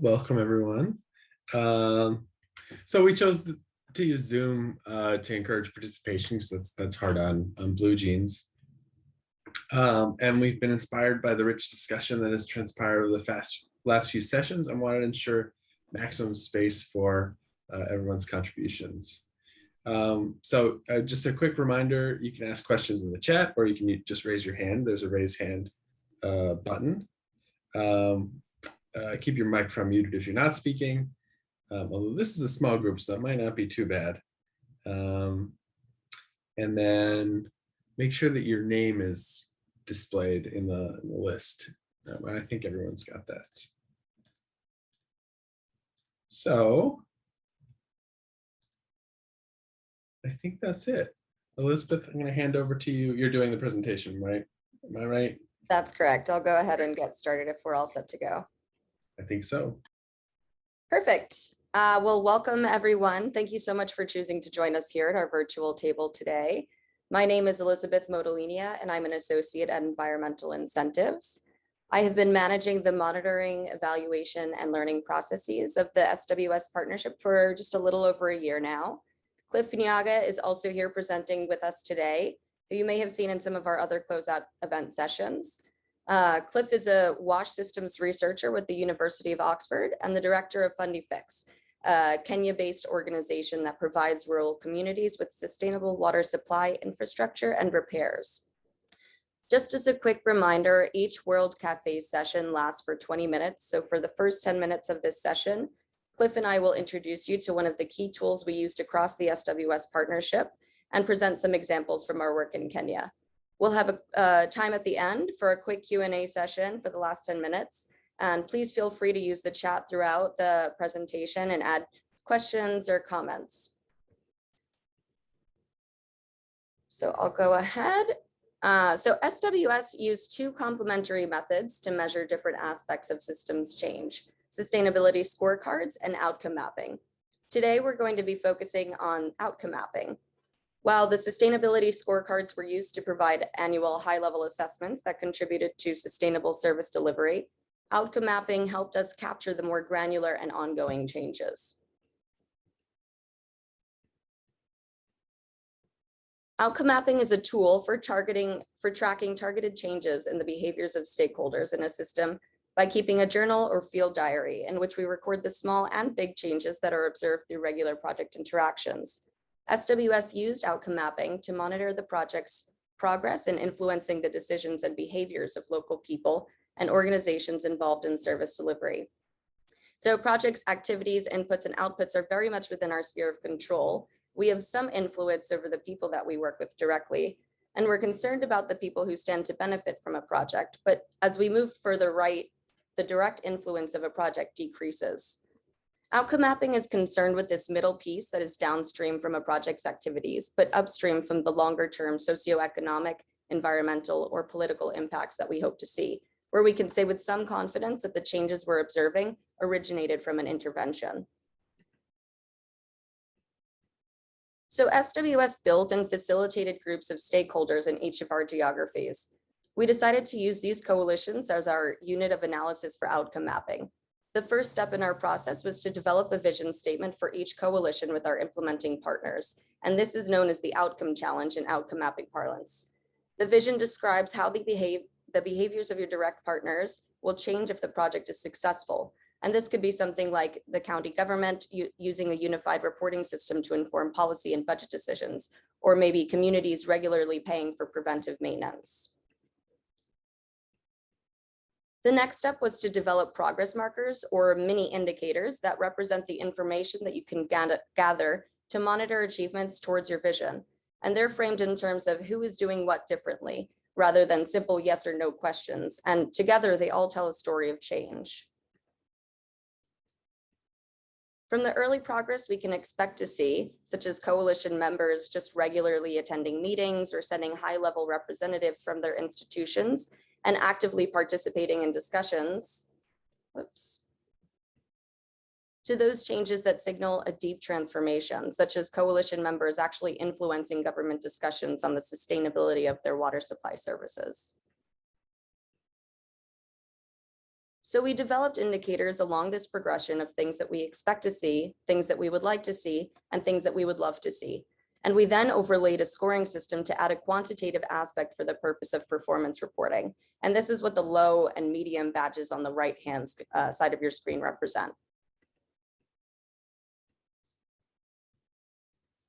welcome everyone. So we chose to use Zoom to encourage participation because that's hard on Blue Jeans. And we've been inspired by the rich discussion that has transpired over the last few sessions and wanted to ensure maximum space for everyone's contributions. So just a quick reminder, you can ask questions in the chat or you can just raise your hand. There's a raise hand button. Keep your microphone muted if you're not speaking. Although this is a small group, so it might not be too bad. And then make sure that your name is displayed in the list. I think everyone's got that. So I think that's it. Elizabeth, I'm going to hand over to you. You're doing the presentation, right? Am I right? That's correct. I'll go ahead and get started if we're all set to go. I think so. Perfect. Well, welcome everyone. Thank you so much for choosing to join us here at our virtual table today. My name is Elizabeth Modolinia, and I'm an associate at Environmental Incentives. I have been managing the monitoring, evaluation, and learning processes of the SWS partnership for just a little over a year now. Cliff Nyaga is also here presenting with us today, who you may have seen in some of our other closeout event sessions. Cliff is a wash systems researcher with the University of Oxford and the director of FundyFix, a Kenya-based organization that provides rural communities with sustainable water supply infrastructure and repairs. Just as a quick reminder, each World Cafe session lasts for 20 minutes. So for the first 10 minutes of this session, Cliff and I will introduce you to one of the key tools we used across the SWS partnership and present some examples from our work in Kenya. We'll have a time at the end for a quick Q&A session for the last 10 minutes. And please feel free to use the chat throughout the presentation and add questions or comments. So I'll go ahead. So SWS used two complementary methods to measure different aspects of systems change: sustainability scorecards and outcome mapping. Today, we're going to be focusing on outcome mapping. While the sustainability scorecards were used to provide annual high-level assessments that contributed to sustainable service delivery, outcome mapping helped us capture the more granular and ongoing changes. Outcome mapping is a tool for tracking targeted changes in the behaviors of stakeholders in a system by keeping a journal or field diary in which we record the small and big changes that are observed through regular project interactions. SWS used outcome mapping to monitor the project's progress in influencing the decisions and behaviors of local people and organizations involved in service delivery. So projects, activities, inputs, and outputs are very much within our sphere of control. We have some influence over the people that we work with directly, and we're concerned about the people who stand to benefit from a project. But as we move further right, the direct influence of a project decreases. Outcome mapping is concerned with this middle piece that is downstream from a project's activities, but upstream from the longer-term socioeconomic, environmental, or political impacts that we hope to see, where we can say with some confidence that the changes we're observing originated from an intervention. So SWS built and facilitated groups of stakeholders in each of our geographies. We decided to use these coalitions as our unit of analysis for outcome mapping. The first step in our process was to develop a vision statement for each coalition with our implementing partners, and this is known as the outcome challenge in outcome mapping parlance. The vision describes how the behaviors of your direct partners will change if the project is successful. And this could be something like the county government using a unified reporting system to inform policy and budget decisions, or maybe communities regularly paying for preventive maintenance. The next step was to develop progress markers or mini indicators that represent the information that you can gather to monitor achievements towards your vision. And they're framed in terms of who is doing what differently, rather than simple yes or no questions. And together, they all tell a story of change. From the early progress we can expect to see, such as coalition members just regularly attending meetings or sending high-level representatives from their institutions, and actively participating in discussions, to those changes that signal a deep transformation, such as coalition members actually influencing government discussions on the sustainability of their water supply services. So we developed indicators along this progression of things that we expect to see, things that we would like to see, and things that we would love to see. And we then overlaid a scoring system to add a quantitative aspect for the purpose of performance reporting. And this is what the low and medium badges on the right-hand side of your screen represent.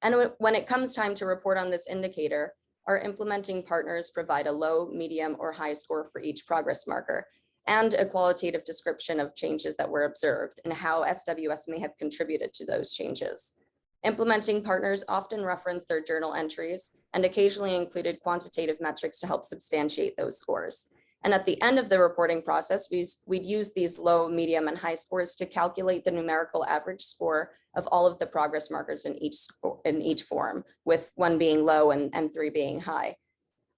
And when it comes time to report on this indicator, our implementing partners provide a low, medium, or high score for each progress marker, and a qualitative description of changes that were observed and how SWS may have contributed to those changes. Implementing partners often reference their journal entries and occasionally included quantitative metrics to help substantiate those scores. And at the end of the reporting process, we'd use these low, medium, and high scores to calculate the numerical average score of all of the progress markers in each form, with 1 being low and 3 being high.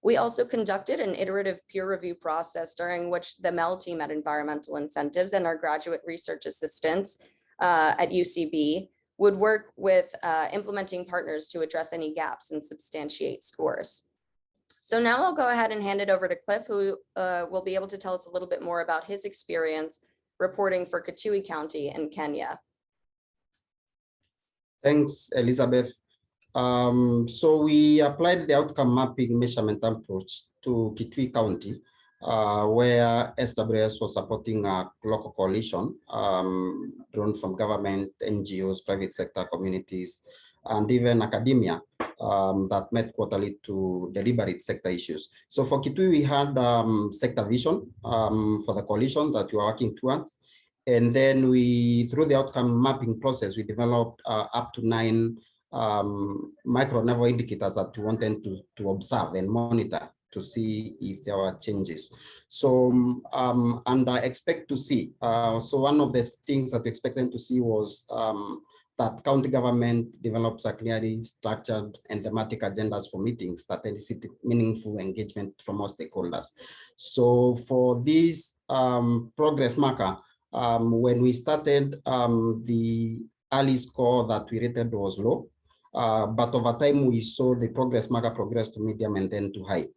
We also conducted an iterative peer review process during which the MEL team at Environmental Incentives and our graduate research assistants at UCB would work with implementing partners to address any gaps and substantiate scores. So now I'll go ahead and hand it over to Cliff, who will be able to tell us a little bit more about his experience reporting for Katowice County in Kenya. Thanks, Elizabeth. So we applied the outcome mapping measurement approach to Katowice County, where SWS was supporting a local coalition drawn from government, NGOs, private sector communities, and even academia that met quarterly to deliberate sector issues. So for Katowice, we had sector vision for the coalition that we were working towards. And then we, through the outcome mapping process, we developed up to 9 micro level indicators that we wanted to observe and monitor to see if there were changes. So, and I expect to see, so one of the things that we expected to see was that county government develops a clearly structured and thematic agendas for meetings that elicit meaningful engagement from all stakeholders. So for this progress marker, when we started, the early score that we rated was low, but over time we saw the progress marker progress to medium and then to high.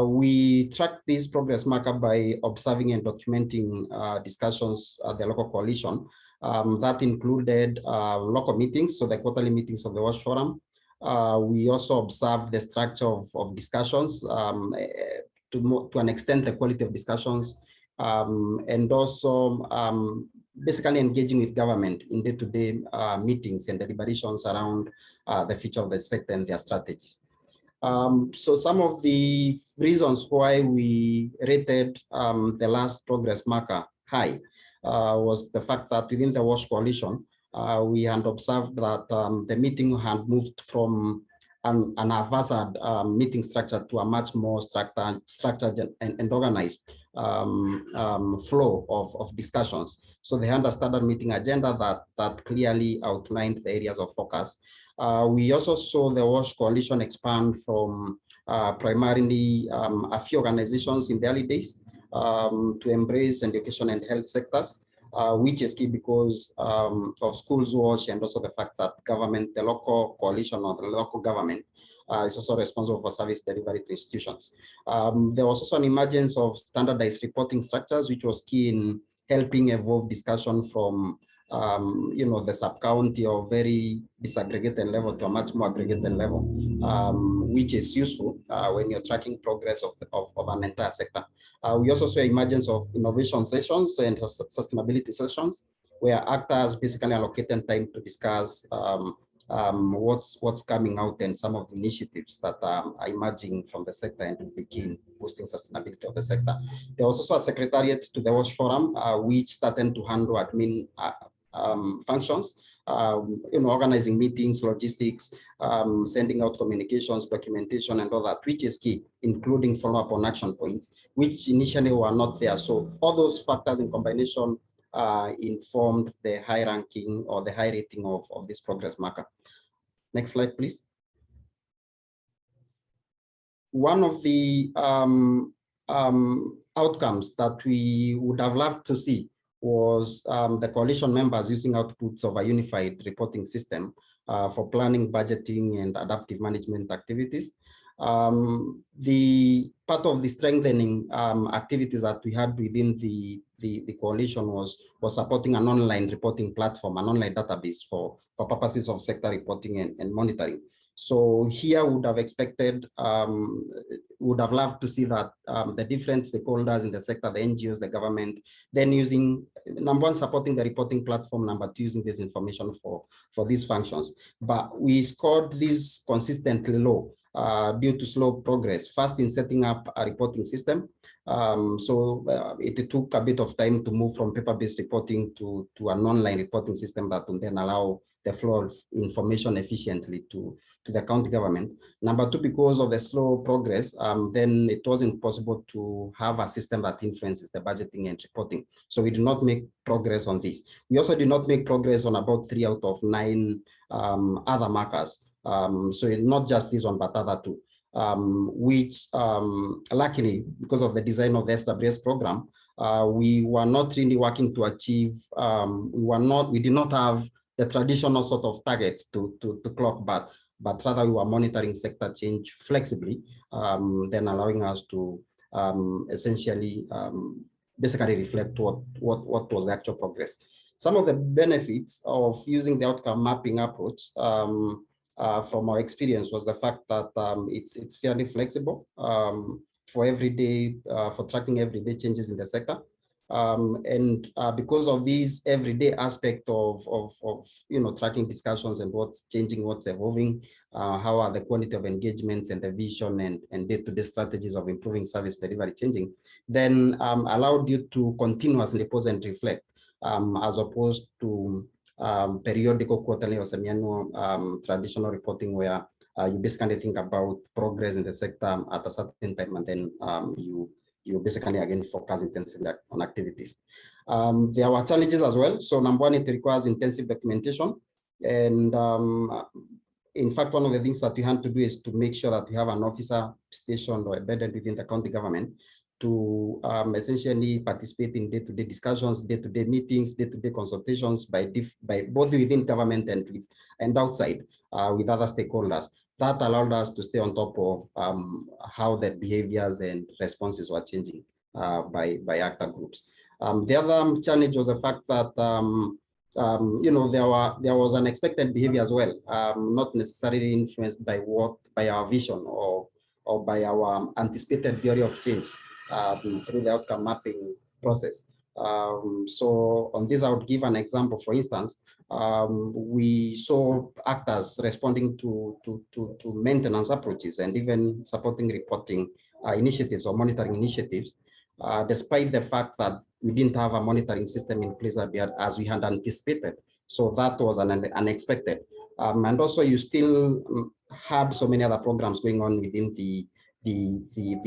We tracked this progress marker by observing and documenting discussions at the local coalition. That included local meetings, so the quarterly meetings of the WASH Forum. We also observed the structure of discussions, to an extent the quality of discussions, and also basically engaging with government in day-to-day meetings and deliberations around the future of the sector and their strategies. So some of the reasons why we rated the last progress marker high was the fact that within the WASH coalition, we had observed that the meeting had moved from an haphazard meeting structure to a much more structured and organized flow of discussions. So they had a standard meeting agenda that clearly outlined the areas of focus. We also saw the WASH coalition expand from primarily a few organizations in the early days to embrace education and health sectors, which is key because of Schools WASH and also the fact that government, the local coalition or the local government is also responsible for service delivery to institutions. There was also an emergence of standardized reporting structures, which was key in helping evolve discussion from the sub-county or very disaggregated level to a much more aggregated level, which is useful when you're tracking progress of an entire sector. We also saw emergence of innovation sessions and sustainability sessions, where actors basically allocated time to discuss what's coming out and some of the initiatives that are emerging from the sector and to begin boosting sustainability of the sector. There was also a secretariat to the WASH Forum, which started to handle admin functions, organizing meetings, logistics, sending out communications, documentation, and all that, which is key, including follow-up on action points, which initially were not there. So all those factors in combination informed the high ranking or the high rating of this progress marker. Next slide, please. One of the outcomes that we would have loved to see was the coalition members using outputs of a unified reporting system for planning, budgeting, and adaptive management activities. The part of the strengthening activities that we had within the coalition was supporting an online reporting platform, an online database for purposes of sector reporting and monitoring. So here would have expected, would have loved to see that the different stakeholders in the sector, the NGOs, the government, then using, number one, supporting the reporting platform, number two, using this information for these functions. But we scored this consistently low due to slow progress, first in setting up a reporting system. It took a bit of time to move from paper-based reporting to an online reporting system that will then allow the flow of information efficiently to the county government. Number two, because of the slow progress, then it wasn't possible to have a system that influences the budgeting and reporting. So we did not make progress on this. We also did not make progress on about 3 out of 9 other markers. So it's not just this one, but other two, which luckily, because of the design of the SWS program, we were not really working to achieve, we did not have the traditional sort of targets to clock, but rather we were monitoring sector change flexibly, then allowing us to essentially basically reflect what was the actual progress. Some of the benefits of using the outcome mapping approach from our experience was the fact that it's fairly flexible for everyday, for tracking everyday changes in the sector. Because of these everyday aspect of tracking discussions and what's changing, what's evolving, how are the quality of engagements and the vision and day-to-day strategies of improving service delivery changing, then allowed you to continuously pause and reflect, as opposed to periodical, quarterly, or semi-annual traditional reporting where you basically think about progress in the sector at a certain time, and then you basically again focus intensively on activities. There were challenges as well. So number one, it requires intensive documentation. And in fact, one of the things that we had to do is to make sure that we have an officer stationed or embedded within the county government to essentially participate in day-to-day discussions, day-to-day meetings, day-to-day consultations by both within government and outside with other stakeholders. That allowed us to stay on top of how the behaviors and responses were changing by actor groups. The other challenge was the fact that there was unexpected behavior as well, not necessarily influenced by our vision or by our anticipated theory of change through the outcome mapping process. So on this, I would give an example. For instance, we saw actors responding to maintenance approaches and even supporting reporting initiatives or monitoring initiatives, despite the fact that we didn't have a monitoring system in place as we had anticipated. So that was unexpected. And also you still had so many other programs going on within the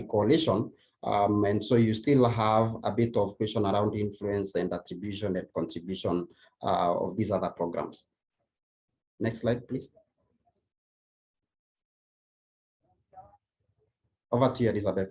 coalition. And so you still have a bit of question around influence and attribution and contribution of these other programs. Next slide, please. Over to you, Elizabeth.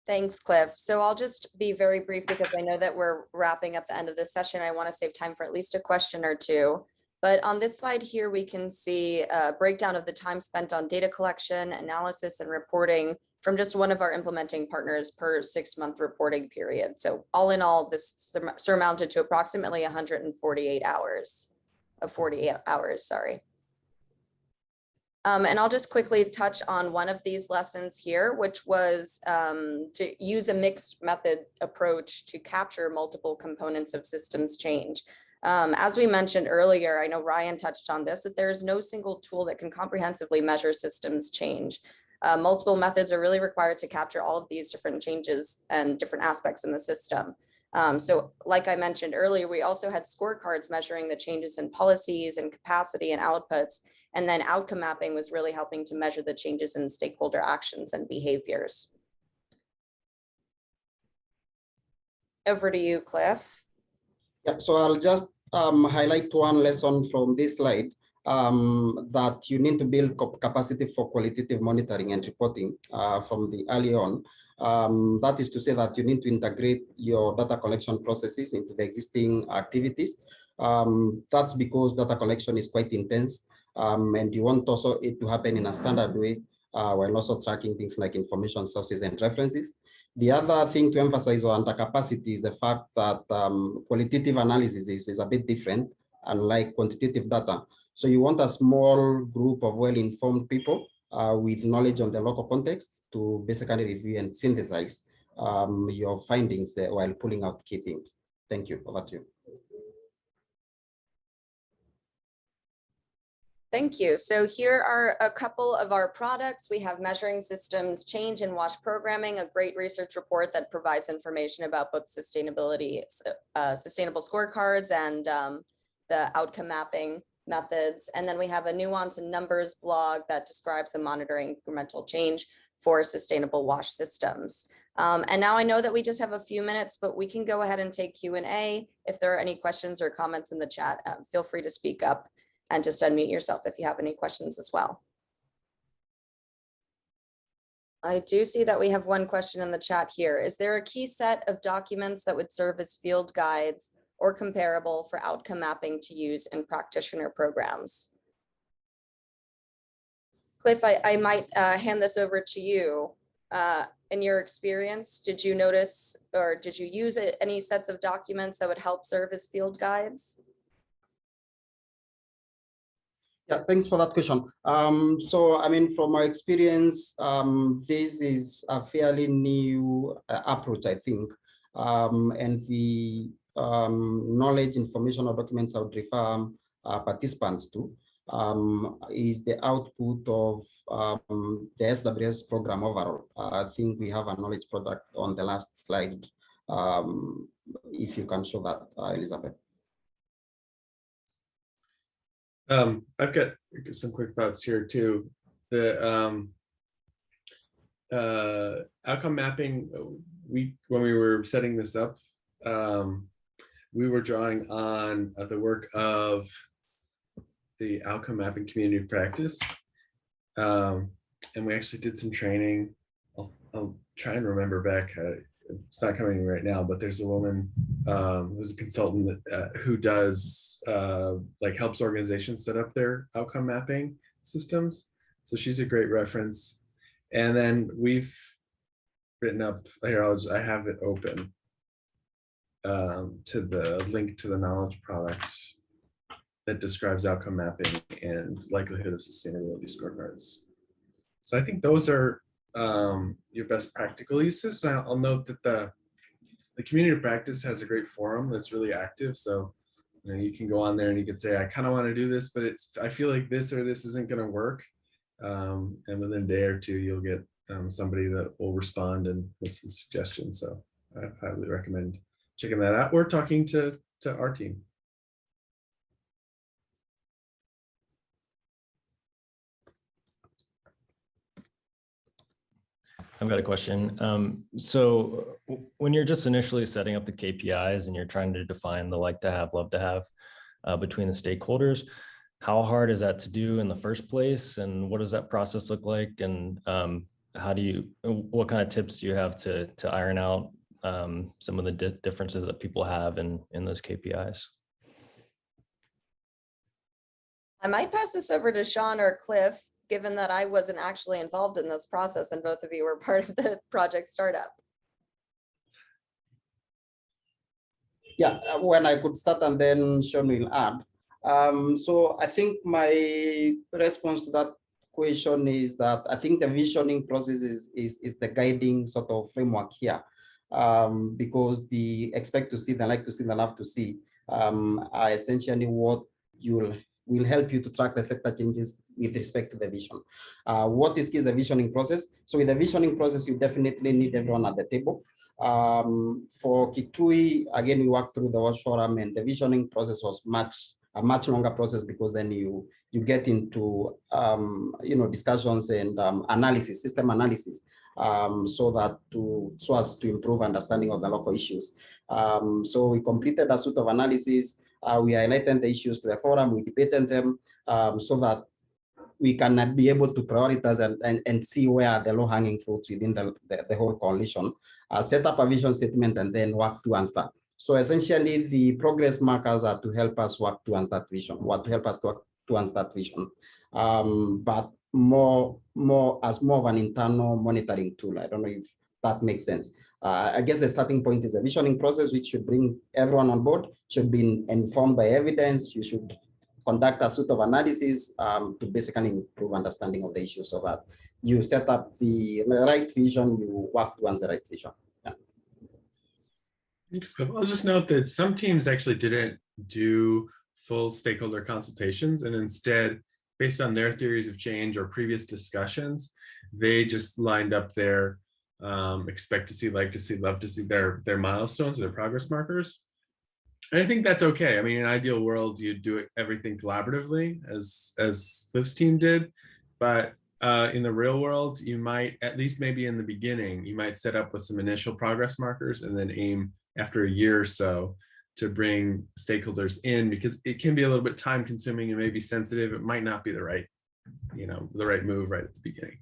Thanks, Cliff. So I'll just be very brief because I know that we're wrapping up the end of this session. I want to save time for at least a question or two. But on this slide here, we can see a breakdown of the time spent on data collection, analysis, and reporting from just one of our implementing partners per 6-month reporting period. So all in all, this surmounted to approximately 148 hours of 48 hours, sorry. And I'll just quickly touch on one of these lessons here, which was to use a mixed method approach to capture multiple components of systems change. As we mentioned earlier, I know Ryan touched on this, that there's no single tool that can comprehensively measure systems change. Multiple methods are really required to capture all of these different changes and different aspects in the system. So like I mentioned earlier, we also had scorecards measuring the changes in policies and capacity and outputs. And then outcome mapping was really helping to measure the changes in stakeholder actions and behaviors. Over to you, Cliff. Yeah, so I'll just highlight one lesson from this slide. That you need to build capacity for qualitative monitoring and reporting from the early on. That is to say that you need to integrate your data collection processes into the existing activities. That's because data collection is quite intense. And you want also it to happen in a standard way, while also tracking things like information sources and references. The other thing to emphasize on under capacity is the fact that qualitative analysis is a bit different, unlike quantitative data. So you want a small group of well-informed people with knowledge on the local context to basically review and synthesize your findings while pulling out key things. Thank you. Over to you. Thank you. So here are a couple of our products. We have Measuring Systems Change and Wash Programming, a great research report that provides information about both sustainability, sustainable scorecards and the outcome mapping methods. And then we have a Nuance and Numbers blog that describes the monitoring incremental change for sustainable wash systems. And now I know that we just have a few minutes, but we can go ahead and take Q&A. If there are any questions or comments in the chat, feel free to speak up and just unmute yourself if you have any questions as well. I do see that we have one question in the chat here. Is there a key set of documents that would serve as field guides or comparable for outcome mapping to use in practitioner programs? Cliff, I might hand this over to you. In your experience, did you notice or did you use any sets of documents that would help serve as field guides? Yeah, thanks for that question. So, I mean, from my experience, this is a fairly new approach, I think. And the knowledge, information, or documents I would refer participants to is the output of the SWS program overall. I think we have a knowledge product on the last slide. If you can show that, Elizabeth. I've got some quick thoughts here too. The outcome mapping, when we were setting this up, we were drawing on the work of the outcome mapping community practice. And we actually did some training. I'll try and remember back. It's not coming right now, but there's a woman who's a consultant who does like helps organizations set up their outcome mapping systems. So she's a great reference. And then we've written up here. I have it open to the link to the knowledge product that describes outcome mapping and likelihood of sustainability scorecards. So I think those are your best practical uses. And I'll note that the community of practice has a great forum that's really active. So you can go on there and you can say, I kind of want to do this, but I feel like this or this isn't going to work. And within a day or two, you'll get somebody that will respond and with some suggestions. So I highly recommend checking that out or talking to our team. I've got a question. So when you're just initially setting up the KPIs and you're trying to define the like to have, love to have between the stakeholders, how hard is that to do in the first place? And what does that process look like? And what kind of tips do you have to iron out some of the differences that people have in those KPIs? I might pass this over to Sean or Cliff, given that I wasn't actually involved in this process and both of you were part of the project startup. Yeah, when I could start and then Sean will add. So I think my response to that question is that I think the visioning process is the guiding sort of framework here, because the expect to see, the like to see, the love to see are essentially what will help you to track the sector changes with respect to the vision. What is key is the visioning process. So with the visioning process, you definitely need everyone at the table. For Kitui, again, we worked through the WASH forum, and the visioning process was a much longer process, because then you get into discussions and analysis, system analysis, so as to improve understanding of the local issues. So we completed a suite of analysis. We highlighted the issues to the forum, we debated them, so that we can be able to prioritize and see where the low-hanging fruits within the whole coalition, set up a vision statement, and then work towards that. So essentially, the progress markers are to help us work towards that vision, to help us to towards that vision. But more as more of an internal monitoring tool. I don't know if that makes sense. I guess the starting point is the visioning process, which should bring everyone on board, should be informed by evidence. You should conduct a suite of analysis to basically improve understanding of the issues so that you set up the right vision, you work towards the right vision. I'll just note that some teams actually didn't do full stakeholder consultations, and instead, based on their theories of change or previous discussions, they just lined up their expect to see, like to see, love to see, their milestones, their progress markers. And I think that's okay. I mean, in an ideal world, you'd do everything collaboratively as this team did, but in the real world, you might, at least maybe in the beginning, you might set up with some initial progress markers and then aim after a year or so to bring stakeholders in, because it can be a little bit time consuming and maybe sensitive. It might not be the right, the right move right at the beginning.